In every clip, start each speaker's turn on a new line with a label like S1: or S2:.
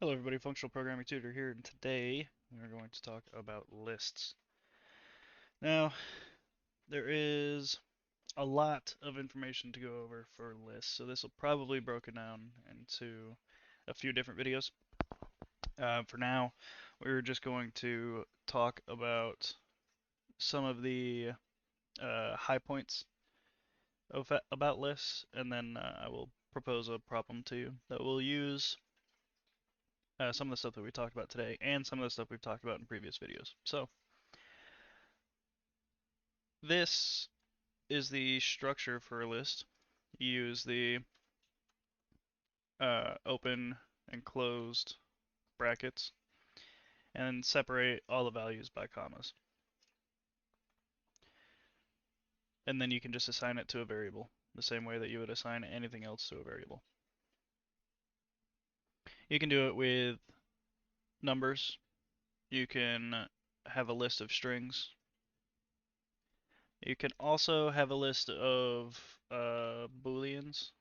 S1: Hello everybody, Functional Programming Tutor here, and today we are going to talk about lists. Now, there is a lot of information to go over for lists, so this will probably be broken down into a few different videos. For now, we're just going to talk about some of the high points about lists, and then I will propose a problem to you that will use some of the stuff that we talked about today and some of the stuff we've talked about in previous videos. So, this is the structure for a list. You use the open and closed brackets and separate all the values by commas. And then you can just assign it to a variable, the same way that you would assign anything else to a variable. You can do it with numbers. You can have a list of strings. You can also have a list of booleans,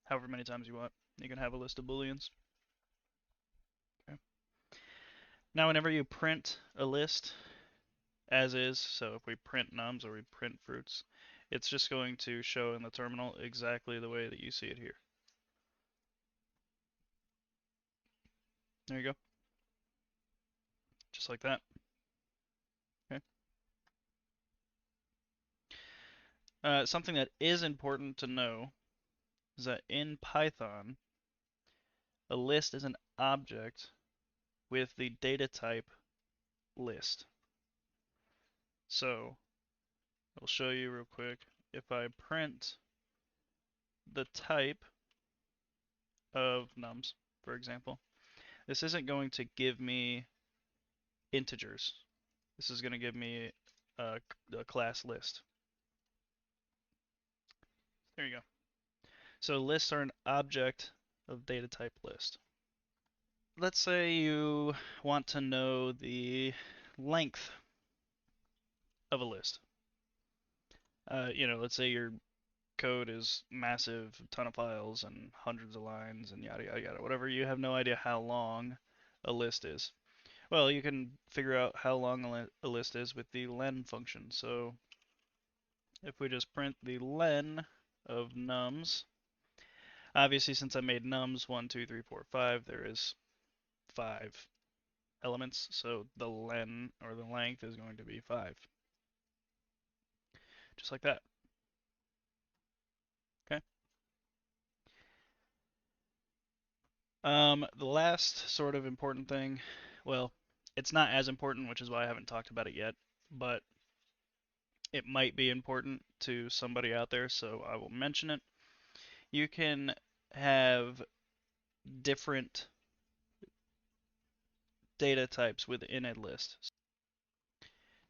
S1: however many times you want. You can have a list of booleans. Okay. Now, whenever you print a list as is, so if we print nums or we print fruits, it's just going to show in the terminal exactly the way that you see it here. There you go. Just like that. Okay. Something that is important to know is that in Python, a list is an object with the data type list. So I'll show you real quick. If I print the type of nums, for example, this isn't going to give me integers. This is going to give me a class list. There you go. So lists are an object of data type list. Let's say you want to know the length of a list. Let's say your code is massive, a ton of files and hundreds of lines and yada yada yada, whatever. You have no idea how long a list is. Well, you can figure out how long a list is with the len function. So if we just print the len of nums, obviously since I made nums 1, 2, 3, 4, 5, there is 5 elements, so the len or the length is going to be 5. Just like that. Okay. The last sort of important thing, well, it's not as important, which is why I haven't talked about it yet, but it might be important to somebody out there, so I will mention it. You can have different data types within a list.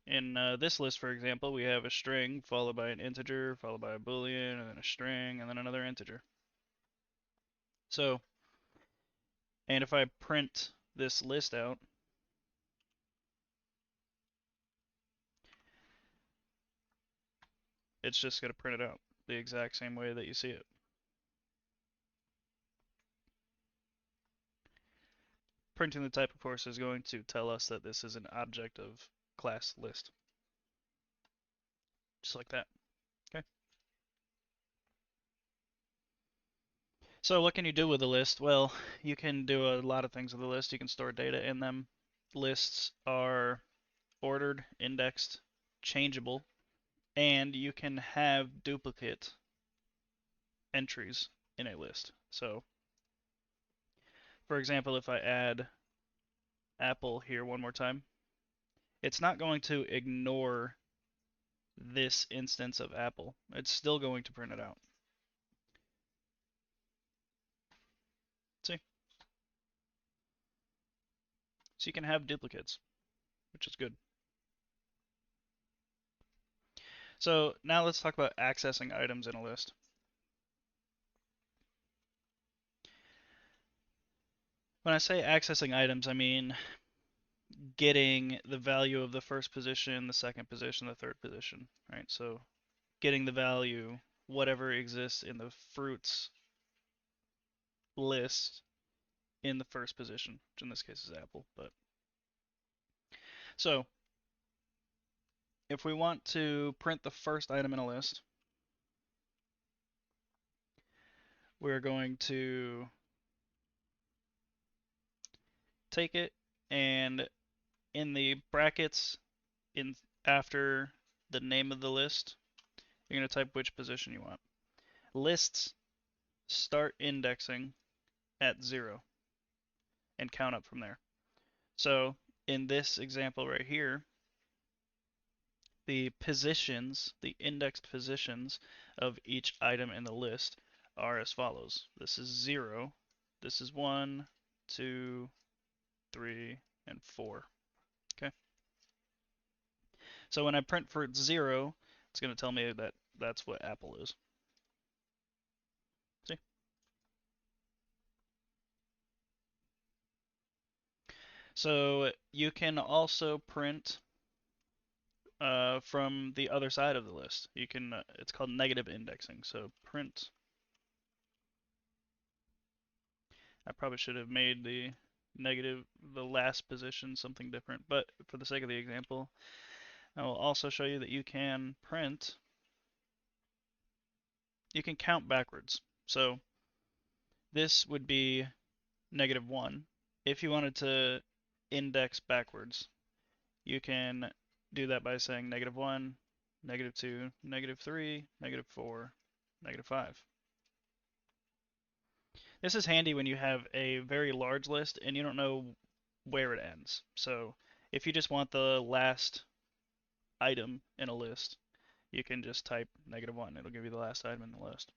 S1: In this list, for example, we have a string followed by an integer, followed by a boolean, and then a string, and then another integer. So, and if I print this list out, it's just going to print it out the exact same way that you see it. Printing the type, of course, is going to tell us that this is an object of class list. Just like that. Okay. So what can you do with a list? Well, you can do a lot of things with a list. You can store data in them. Lists are ordered, indexed, changeable, and you can have duplicate entries in a list. So, for example, if I add apple here one more time, it's not going to ignore this instance of apple. It's still going to print it out. See? So you can have duplicates, which is good. So now let's talk about accessing items in a list. When I say accessing items, I mean getting the value of the first position, the second position, the third position, right? So getting the value, whatever exists in the fruits list, in the first position, which in this case is apple. But so if we want to print the first item in a list, we're going to take it, and in the brackets in after the name of the list, you're going to type which position you want. Lists start indexing at 0 and count up from there. So in this example right here, the positions, the indexed positions of each item in the list are as follows. This is 0, this is 1, 2, 3, and 4. Okay. So when I print for 0, it's going to tell me that that's what apple is. See? So you can also print from the other side of the list. You can, it's called negative indexing. So print, I probably should have made the negative, the last position something different, but for the sake of the example, I will also show you that you can print, you can count backwards. So this would be -1. If you wanted to index backwards, you can do that by saying -1, -2, -3, -4, -5. This is handy when you have a very large list and you don't know where it ends. So if you just want the last item in a list, you can just type -1. It'll give you the last item in the list.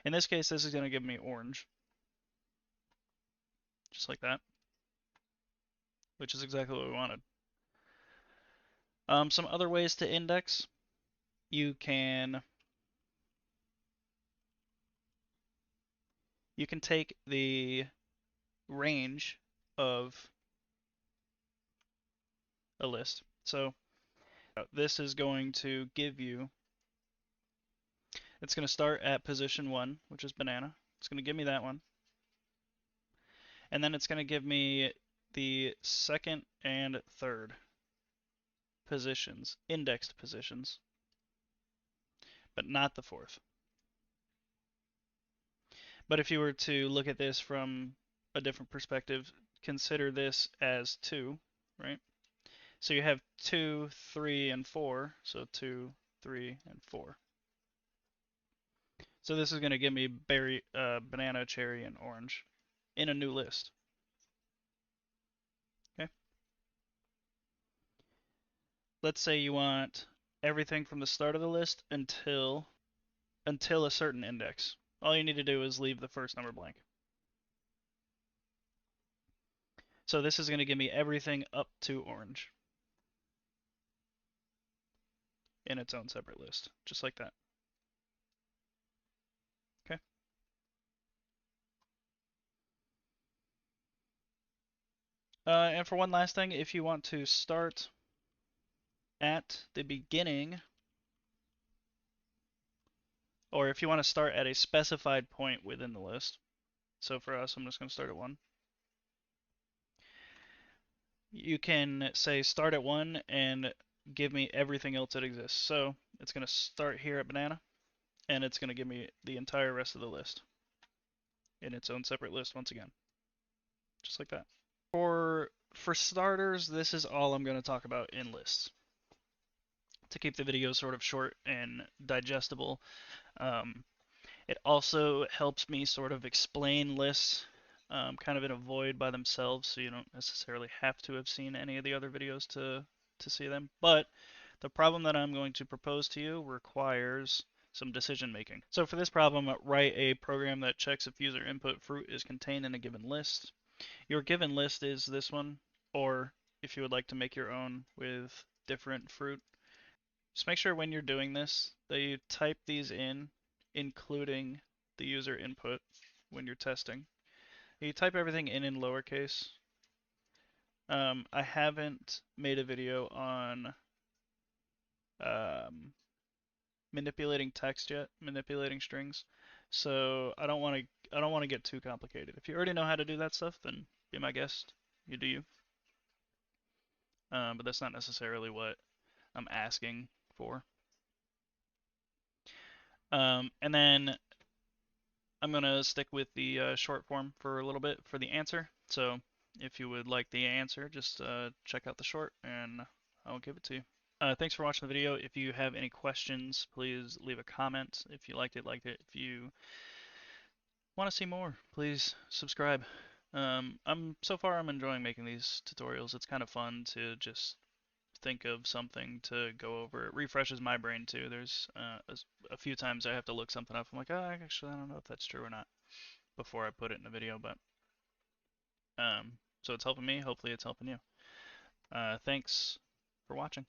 S1: In this case, this is going to give me orange, just like that, which is exactly what we wanted. Some other ways to index, you can take the range of a list. So this is going to give you, it's going to start at position 1, which is banana. It's going to give me that one. And then it's going to give me the second and third positions, indexed positions, but not the fourth. But if you were to look at this from a different perspective, consider this as 2, right? So you have 2, 3, and 4. So 2, 3, and 4. So this is going to give me berry, banana, cherry, and orange in a new list. Okay. Let's say you want everything from the start of the list until a certain index. All you need to do is leave the first number blank. So this is going to give me everything up to orange in its own separate list, just like that. Okay. And for one last thing, if you want to start at the beginning, or if you want to start at a specified point within the list, so for us, I'm just going to start at 1. You can say start at 1 and give me everything else that exists. So it's going to start here at banana, and it's going to give me the entire rest of the list in its own separate list once again, just like that. For starters, this is all I'm going to talk about in lists to keep the video sort of short and digestible. It also helps me sort of explain lists kind of in a void by themselves, so you don't necessarily have to have seen any of the other videos to see them. But the problem that I'm going to propose to you requires some decision making. So for this problem, write a program that checks if user input fruit is contained in a given list. Your given list is this one, or if you would like to make your own with different fruit, just make sure when you're doing this that you type these in, including the user input when you're testing. You type everything in lowercase. I haven't made a video on manipulating text yet, manipulating strings. So I don't want to get too complicated. If you already know how to do that stuff, then be my guest. You do you. But that's not necessarily what I'm asking for. And then I'm gonna stick with the short form for a little bit for the answer. So if you would like the answer, just check out the short and I'll give it to you. Thanks for watching the video. If you have any questions, please leave a comment. If you liked it, liked it. If you want to see more, please subscribe. I'm enjoying making these tutorials. It's kind of fun to just think of something to go over. It refreshes my brain too. There's a few times I have to look something up. I'm like, oh, actually, I don't know if that's true or not before I put it in a video. But so it's helping me. Hopefully, it's helping you. Thanks for watching.